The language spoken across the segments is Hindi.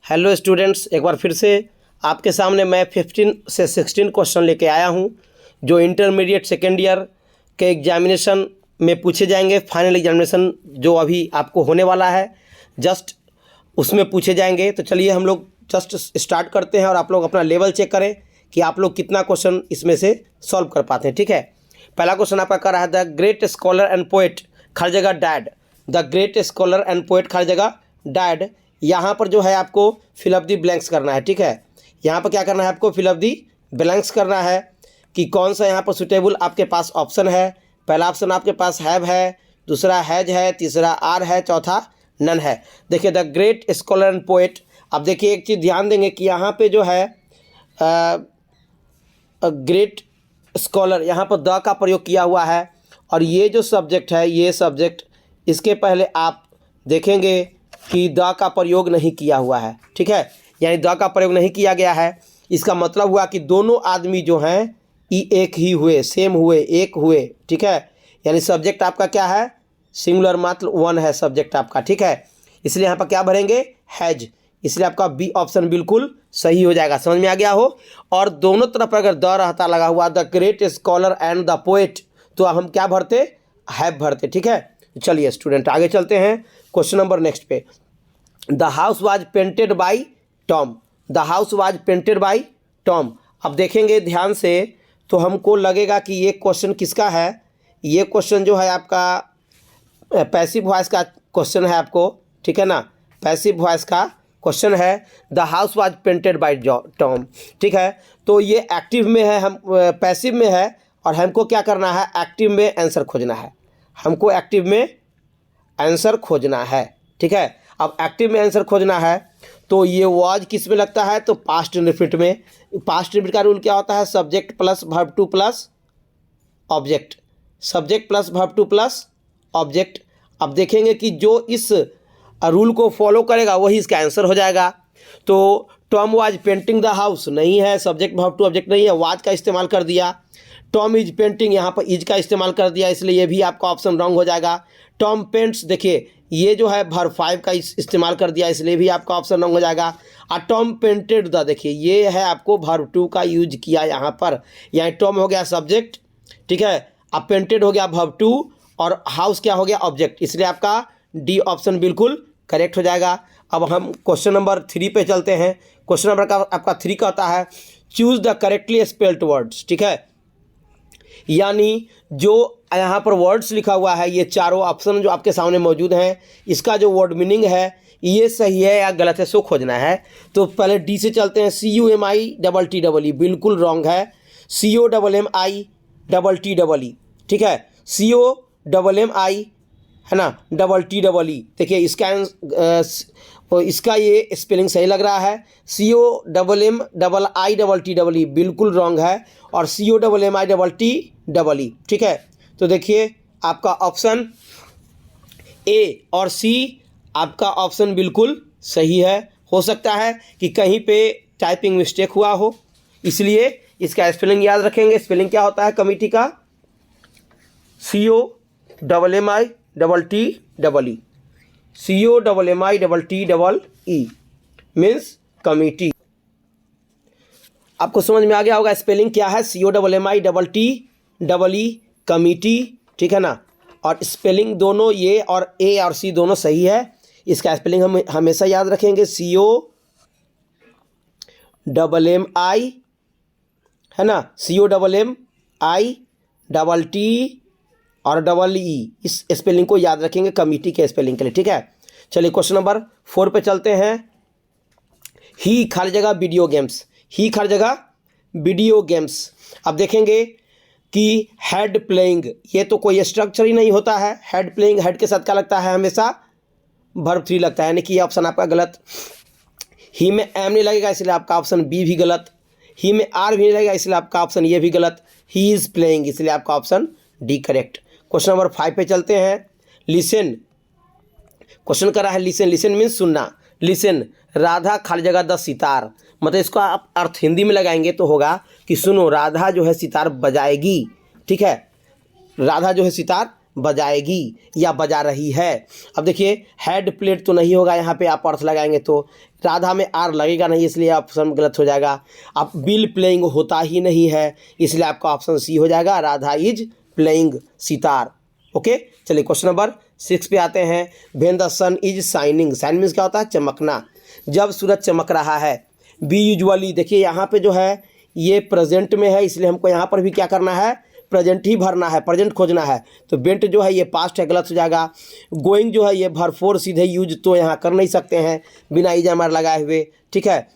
हेलो स्टूडेंट्स, एक बार फिर से आपके सामने मैं 15 से 16 क्वेश्चन लेके आया हूं जो इंटरमीडिएट सेकेंड ईयर के एग्जामिनेशन में पूछे जाएंगे। फाइनल एग्जामिनेशन जो अभी आपको होने वाला है जस्ट उसमें पूछे जाएंगे। तो चलिए हम लोग जस्ट स्टार्ट करते हैं और आप लोग अपना लेवल चेक करें कि आप लोग कितना क्वेश्चन इसमें से सॉल्व कर पाते हैं। ठीक है, पहला क्वेश्चन आपका कर रहा है the great scholar and poet हर जगह dad. The great scholar and poet हर जगह डैड। यहाँ पर जो है आपको फिल अप दी ब्लैंक्स करना है। ठीक है, यहाँ पर क्या करना है आपको फिल अप दी ब्लैंक्स करना है कि कौन सा यहाँ पर सुटेबल आपके पास ऑप्शन है। पहला ऑप्शन आपके पास हैव है, दूसरा हैज है, तीसरा आर है, चौथा नन है। देखिए the great scholar and poet. अब देखिए एक चीज़ ध्यान देंगे कि यहाँ पे जो है ग्रेट स्कॉलर यहाँ पर द का प्रयोग किया हुआ है और ये जो सब्जेक्ट है ये सब्जेक्ट इसके पहले आप देखेंगे कि द का प्रयोग नहीं किया हुआ है। ठीक है, यानी द का प्रयोग नहीं किया गया है। इसका मतलब हुआ कि दोनों आदमी जो हैं एक ही हुए, सेम हुए, एक हुए। ठीक है, यानी सब्जेक्ट आपका क्या है, सिंगुलर मात्र वन है सब्जेक्ट आपका। ठीक है, इसलिए यहाँ पर क्या भरेंगे, हैज। इसलिए आपका बी ऑप्शन बिल्कुल सही हो जाएगा। समझ में आ गया हो। और दोनों तरफ अगर द रहता लगा हुआ the great scholar and the poet तो हम क्या भरते, हैव भरते। ठीक है, चलिए स्टूडेंट आगे चलते हैं क्वेश्चन नंबर नेक्स्ट पे। The house was painted by Tom. The house was painted by Tom. अब देखेंगे ध्यान से तो हमको लगेगा कि ये क्वेश्चन किसका है। ये क्वेश्चन जो है आपका पैसिव वॉइस का क्वेश्चन है आपको। ठीक है ना, पैसिव वॉइस का क्वेश्चन है। The house was painted by Tom. ठीक है, तो ये एक्टिव में है, हम पैसिव में है और हमको क्या करना है, एक्टिव में आंसर खोजना है। हमको एक्टिव में आंसर खोजना है। ठीक है, अब एक्टिव में आंसर खोजना है तो ये वाज किस में लगता है, तो पास्ट इंडेफिनिट में। पास्ट इंडेफिनिट का रूल क्या होता है, subject plus verb two plus object, subject plus verb two plus object. अब देखेंगे कि जो इस रूल को फॉलो करेगा वही इसका आंसर हो जाएगा। तो Tom was painting the house नहीं है, सब्जेक्ट वर्ब टू ऑब्जेक्ट नहीं है, वाज का इस्तेमाल कर दिया। टॉम इज पेंटिंग यहाँ पर इज का इस्तेमाल कर दिया, इसलिए ये भी आपका ऑप्शन रॉन्ग हो जाएगा। टॉम पेंट्स, देखिए ये जो है वर्ब 5 का इस्तेमाल कर दिया, इसलिए भी आपका ऑप्शन रॉन्ग हो जाएगा। और टॉम पेंटेड द, देखिए ये है आपको वर्ब 2 का यूज किया यहाँ पर, यानी टॉम हो गया सब्जेक्ट। ठीक है, अब पेंटेड हो गया वर्ब 2 और हाउस क्या हो गया, ऑब्जेक्ट, इसलिए आपका डी ऑप्शन बिल्कुल करेक्ट हो जाएगा। अब हम क्वेश्चन नंबर 3 पे चलते हैं। क्वेश्चन नंबर का आपका 3 का होता है choose the correctly spelled words. ठीक है, यानी जो यहाँ पर वर्ड्स लिखा हुआ है ये चारों ऑप्शन जो आपके सामने मौजूद हैं इसका जो वर्ड मीनिंग है ये सही है या गलत है सो खोजना है। तो पहले डी से चलते हैं। CUMITTE बिल्कुल रॉन्ग है। COMMITTE। ठीक है, COMMI है ना, TTE। देखिए इसका ये स्पेलिंग सही लग रहा है। COMMITTE बिल्कुल रॉन्ग है और COMMITTE। ठीक है, तो देखिए आपका ऑप्शन ए और सी आपका ऑप्शन बिल्कुल सही है। हो सकता है कि कहीं पे टाइपिंग मिस्टेक हुआ हो, इसलिए इसका स्पेलिंग याद रखेंगे। स्पेलिंग क्या होता है कमिटी का, COMMITTE। COMMITTE means committee. आपको समझ में आ गया होगा स्पेलिंग क्या है, COMMITTE कमिटी। ठीक है ना, और स्पेलिंग दोनों ये और ए और सी दोनों सही है। इसका स्पेलिंग हम हमेशा याद रखेंगे, COMMI है ना, COMMITTE और EE। इस स्पेलिंग को याद रखेंगे कमिटी के स्पेलिंग के लिए। ठीक है, चलिए क्वेश्चन नंबर 4 पे चलते हैं। ही हर जगह वीडियो गेम्स। ही हर जगह वीडियो गेम्स। अब देखेंगे कि हेड प्लेइंग, ये तो कोई स्ट्रक्चर ही नहीं होता है। हेड प्लेइंग, हेड के साथ क्या लगता है, हमेशा वर्ब 3 लगता है, यानी कि ये ऑप्शन आपका गलत। ही में एम नहीं लगेगा इसलिए आपका ऑप्शन बी भी गलत। ही में आर भी नहीं लगेगा इसलिए आपका ऑप्शन ये भी गलत। ही इज़ प्लेइंग इसलिए आपका option D correct. Question number 5 पे चलते हैं। लिसन, क्वेश्चन कर रहा है लिसन। लिसन मीन्स सुनना। लिसन, राधा खाली जगह द सितार, मतलब इसको आप अर्थ हिंदी में लगाएंगे तो होगा कि सुनो राधा जो है सितार बजाएगी। ठीक है, राधा जो है सितार बजाएगी या बजा रही है। अब देखिए हेड प्लेट तो नहीं होगा, यहाँ पे आप अर्थ लगाएंगे तो राधा में आर लगेगा नहीं, इसलिए ऑप्शन गलत हो जाएगा। अब बिल प्लेइंग होता ही नहीं है, इसलिए आपका ऑप्शन सी हो जाएगा, Radha is playing sitar. Okay, चलिए क्वेश्चन नंबर 6 पे आते हैं। When the sun is shining, shine means क्या होता है, चमकना, जब सूरज चमक रहा है। बी यूजुअली, देखिए यहाँ पे जो है ये प्रेजेंट में है, इसलिए हमको यहाँ पर भी क्या करना है, प्रेजेंट ही भरना है, प्रेजेंट खोजना है। तो बेंट जो है ये पास्ट है, गलत हो जाएगा। गोइंग जो है ये भरफोर सीधे यूज तो यहाँ कर नहीं सकते हैं बिना इजामर लगाए हुए, ठीक है।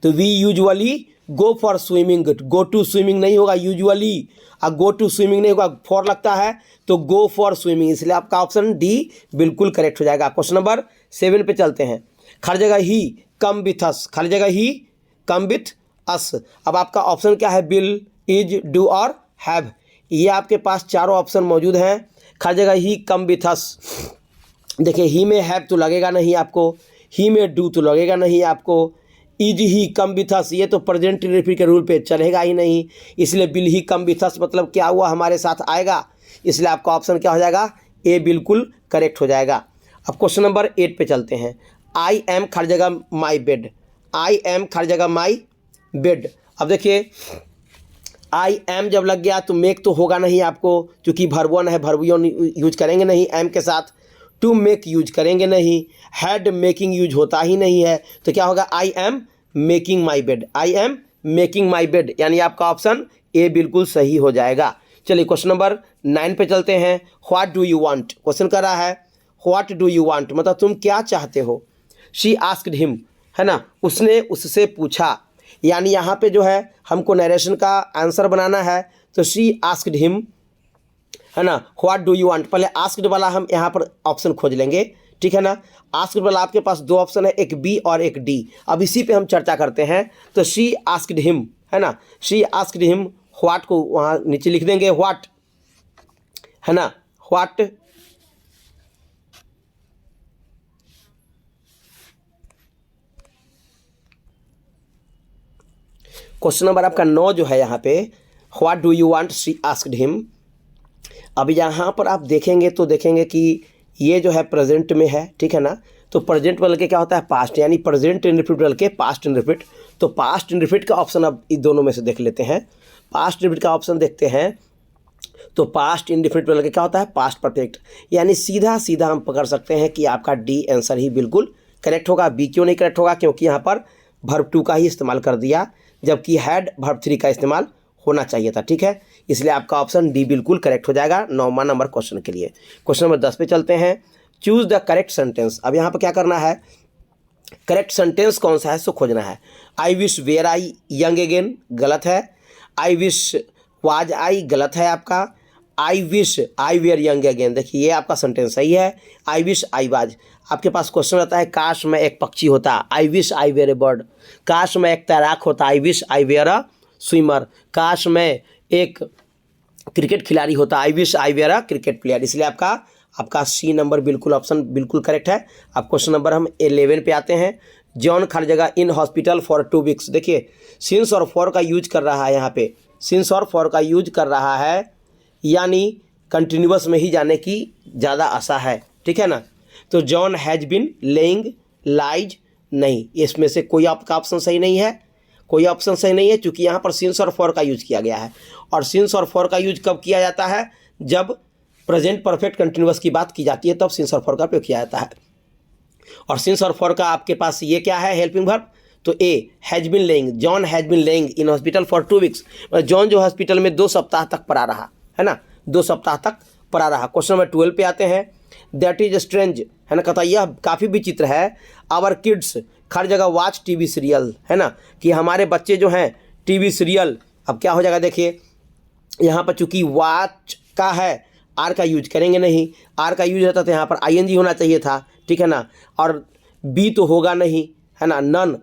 तो we usually go for swimming, go to swimming नहीं होगा यूजुअली, और गो टू स्विमिंग नहीं होगा, फॉर लगता है तो गो फॉर स्विमिंग, इसलिए आपका ऑप्शन डी बिल्कुल करेक्ट हो जाएगा। क्वेश्चन नंबर 7 पे चलते हैं। खाली जगह ही कम विथ अस, खाली जगह ही कम विथ अस। अब आपका ऑप्शन क्या है, बिल, इज, डू और हैव। ये आपके पास चारों ऑप्शन मौजूद हैं। खाली जगह ही कम विथ अस, देखिए ही में हैव तो लगेगा नहीं आपको, ही में डू तो लगेगा नहीं आपको, is he come with us ये तो प्रेजेंट इंडेफिनिट के रूल पे चलेगा ही नहीं, इसलिए bill he come with us मतलब क्या हुआ, हमारे साथ आएगा, इसलिए आपका ऑप्शन क्या हो जाएगा, ए बिल्कुल करेक्ट हो जाएगा। अब क्वेश्चन नंबर 8 पे चलते हैं। आई एम खाली जगह माई बेड, आई एम खाली जगह माई बेड। अब देखिए आई एम जब लग गया तो मेक तो होगा नहीं आपको, क्योंकि वर्ब है, वर्ब यूज करेंगे नहीं एम के साथ। टू मेक यूज करेंगे नहीं, हैड मेकिंग यूज होता ही नहीं है, तो क्या होगा, I am making my bed, I am making my bed, यानी आपका ऑप्शन ए बिल्कुल सही हो जाएगा। चलिए क्वेश्चन नंबर 9 पे चलते हैं। What do you want, question कर रहा है व्हाट डू यू वांट मतलब तुम क्या चाहते हो। शी आस्क्ड हिम, है ना, उसने उससे पूछा, यानी यहाँ पे जो है हमको नरेशन का आंसर बनाना है, तो शी आस्क्ड हिम, है ना, व्हाट डू यू वांट। पहले आस्क्ड वाला हम यहाँ पर ऑप्शन खोज लेंगे, ठीक है ना। आस्क्ड वाला आपके पास 2 ऑप्शन है, एक बी और एक डी। अब इसी पे हम चर्चा करते हैं। तो शी आस्क्ड हिम, है ना, शी आस्क्ड हिम, व्हाट को वहाँ नीचे लिख देंगे, व्हाट, है ना, व्हाट क्वेश्चन नंबर आपका 9 जो है यहाँ पे, what do you want she asked him. अब यहाँ पर आप देखेंगे तो देखेंगे कि ये जो है प्रेजेंट में है, ठीक है ना। तो प्रेजेंट बदल के क्या होता है, पास्ट, यानी प्रेजेंट इंडेफिनिट बदल के पास्ट इंडेफिनिट। तो पास्ट इंडेफिनिट का ऑप्शन अब इन दोनों में से देख लेते हैं। पास्ट इंडेफिनिट का ऑप्शन देखते हैं, तो पास्ट इंडेफिनिट बदल के क्या होता है, पास्ट परफेक्ट, यानी सीधा सीधा हम पकड़ सकते हैं कि आपका डी आंसर ही बिल्कुल करेक्ट होगा। बी क्यों नहीं करेक्ट होगा, क्योंकि यहाँ पर वर्ब 2 का ही इस्तेमाल कर दिया, जबकि हैड वर्ब 3 का इस्तेमाल होना चाहिए था, ठीक है। इसलिए आपका ऑप्शन डी बिल्कुल करेक्ट हो जाएगा 9वां नंबर क्वेश्चन के लिए। क्वेश्चन नंबर 10 पे चलते हैं। Choose the correct sentence. अब यहाँ पर क्या करना है, करेक्ट सेंटेंस कौन सा है सो खोजना है। I wish were I young again, गलत है। आई विश वाज आई, गलत है आपका। I wish I were young again, देखिए ये आपका सेंटेंस सही है। आई विश आई वाज, आपके पास क्वेश्चन रहता है काश मैं एक पक्षी होता, I wish I were a bird. काश मैं एक तैराक होता, I wish I were a swimmer. काश मैं एक क्रिकेट खिलाड़ी होता, I wish I were a cricket player. इसलिए आपका सी नंबर बिल्कुल ऑप्शन बिल्कुल करेक्ट है। अब क्वेश्चन नंबर हम 11 पे आते हैं। जॉन खाली जगह इन हॉस्पिटल फॉर 2 वीक्स, देखिए सिंस और फॉर का यूज कर रहा है, यहाँ पे सिंस और फॉर का यूज कर रहा है, यानी कंटिन्यूअस में ही जाने की ज़्यादा आशा है, ठीक है ना। तो John has been laying lies, नहीं, इसमें से कोई आपका ऑप्शन सही नहीं है, कोई ऑप्शन सही नहीं है, क्योंकि यहाँ पर सिंस और फॉर का यूज किया गया है। और सिंस और फॉर का यूज कब किया जाता है, जब प्रेजेंट परफेक्ट कंटिन्यूअस की बात की जाती है, तब सिंस और फॉर का प्रयोग किया जाता है। और सिंस और फॉर का आपके पास ये क्या है, हेल्पिंग वर्ब, तो A has been laying, John has been laying in hospital for 2 weeks, John जो हॉस्पिटल में 2 सप्ताह तक पड़ा रहा, है ना, 2 सप्ताह तक पड़ा रहा। क्वेश्चन नंबर 12 पे आते हैं। दैट इज स्ट्रेंज, है ना, कहता यह काफ़ी विचित्र है। आवर किड्स हर जगह वॉच टीवी सीरियल, है ना, कि हमारे बच्चे जो हैं टीवी सीरियल। अब क्या हो जाएगा, देखिए यहाँ पर चूंकि वॉच का है, आर का यूज करेंगे नहीं, आर का यूज रहता तो यहाँ पर आईएनजी होना चाहिए था, ठीक है ना। और बी तो होगा नहीं, है ना, नन।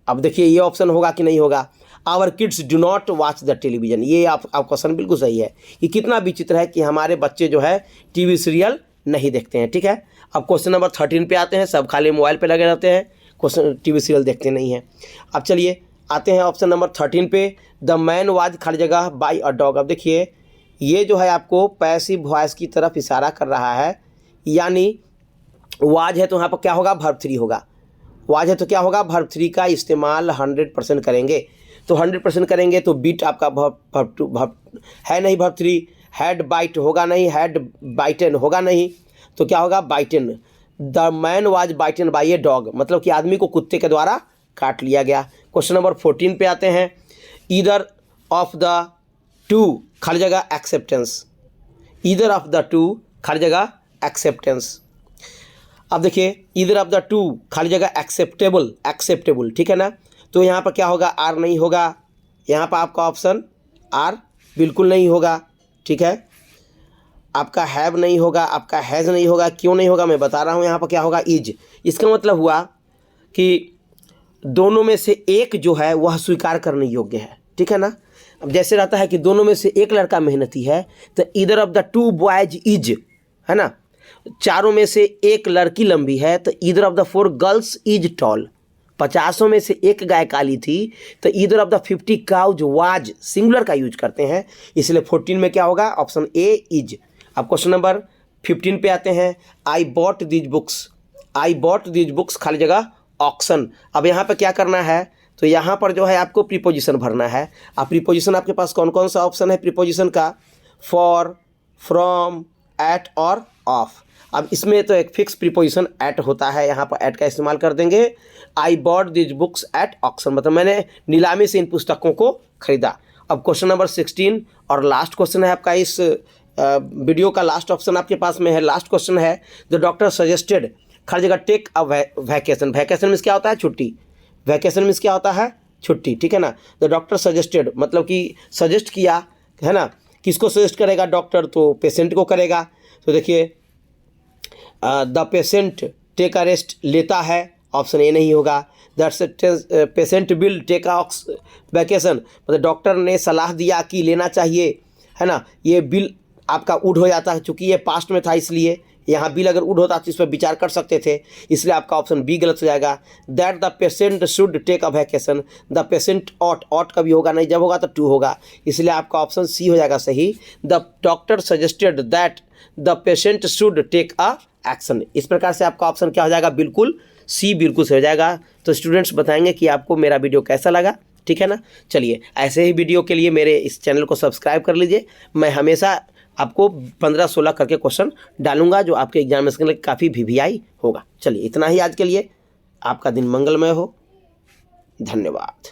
अब देखिए ये ऑप्शन होगा कि नहीं होगा। Our kids do not watch the television, ये आप क्वेश्चन बिल्कुल सही है। ये कितना विचित्र है कि हमारे बच्चे जो है टीवी सीरियल नहीं देखते हैं, ठीक है। अब क्वेश्चन नंबर 13 पे आते हैं। सब खाली मोबाइल पे लगे रहते हैं, क्वेश्चन टीवी सीरियल देखते नहीं हैं। अब चलिए आते हैं ऑप्शन नंबर 13 पे। द मैन वाज खाली जगह बाई अ डॉग। अब देखिए ये जो है आपको पैसिव वॉइस की तरफ इशारा कर रहा है, यानी वाज है तो यहाँ पर क्या होगा, वर्ब 3 होगा। वाज है तो क्या होगा, वर्ब 3 का इस्तेमाल 100% करेंगे। तो 100% करेंगे तो बीट आपका वर्ब है नहीं, वर्ब 3। हैड बाइट होगा नहीं, हैड बाइटन होगा नहीं, तो क्या होगा, bitten. The man was bitten by a dog, मतलब कि आदमी को कुत्ते के द्वारा काट लिया गया। क्वेश्चन नंबर 14 पे आते हैं। ईदर ऑफ द टू खाली जगह acceptance, either of the two खाली जगह एक्सेप्टेंस। अब देखिए, ईदर ऑफ द टू खाली जगह एक्सेप्टेबल, एक्सेप्टेबल, ठीक है ना। तो यहाँ पर क्या होगा, आर नहीं होगा, यहाँ पर आपका ऑप्शन आर बिल्कुल नहीं होगा, ठीक है। आपका हैव नहीं होगा, आपका हैज़ नहीं होगा। क्यों नहीं होगा मैं बता रहा हूँ। यहाँ पर क्या होगा, इज। इसका मतलब हुआ कि दोनों में से एक जो है वह स्वीकार करने योग्य है, ठीक है ना। अब जैसे रहता है कि दोनों में से एक लड़का मेहनती है, तो either of the two boys is, है ना। चारों में से एक लड़की लंबी है, तो either of the 4 girls is tall. 50 में से एक गाय काली थी, तो either of the 50 cows was, singular का यूज करते हैं, इसलिए 14 में क्या होगा, ऑप्शन ए इज। अब क्वेश्चन नंबर 15 पे आते हैं। I bought these books, I bought these books खाली जगह ऑक्शन। अब यहाँ पे क्या करना है, तो यहाँ पर जो है आपको प्रीपोजिशन भरना है। अब प्रीपोजिशन आपके पास कौन कौन सा ऑप्शन है प्रीपोजिशन का, फॉर, फ्रॉम, एट और ऑफ। अब इसमें तो एक फिक्स प्रीपोजिशन एट होता है, यहाँ पर एट का इस्तेमाल कर देंगे। I bought these books at auction, मतलब मैंने नीलामी से इन पुस्तकों को खरीदा। अब क्वेश्चन नंबर 16 और लास्ट क्वेश्चन है आपका, इस वीडियो का लास्ट ऑप्शन आपके पास में है। लास्ट क्वेश्चन है, द डॉक्टर सजेस्टेड हर जगह take a vacation. Vacation means क्या होता है, छुट्टी। वैकेशन मीन्स क्या होता है, छुट्टी, ठीक है ना। द डॉक्टर सजेस्टेड मतलब कि सजेस्ट किया, है ना। किसको सजेस्ट करेगा डॉक्टर, तो पेशेंट को करेगा। तो देखिए, the patient take a rest लेता है, ऑप्शन ए नहीं होगा। The patient will take a vacation, मतलब डॉक्टर ने सलाह दिया कि लेना चाहिए, है ना। ये बिल आपका वुड हो जाता है, चूँकि ये पास्ट में था इसलिए यहाँ बिल अगर वुड होता तो इस पर विचार कर सकते थे, इसलिए आपका ऑप्शन बी गलत हो जाएगा। That the patient should take a vacation, the patient ought कभी होगा नहीं, जब होगा तो टू होगा, इसलिए आपका ऑप्शन सी हो जाएगा सही। The doctor suggested that the patient should take a action. इस प्रकार से आपका ऑप्शन क्या हो जाएगा, बिल्कुल सी, बिल्कुल से हो जाएगा। तो स्टूडेंट्स बताएंगे कि आपको मेरा वीडियो कैसा लगा, ठीक है ना। चलिए, ऐसे ही वीडियो के लिए मेरे इस चैनल को सब्सक्राइब कर लीजिए। मैं हमेशा आपको 15-16 करके क्वेश्चन डालूंगा, जो आपके एग्जामिनेशन के लिए काफ़ी वीवीआई होगा। चलिए, इतना ही आज के लिए। आपका दिन मंगलमय हो। धन्यवाद।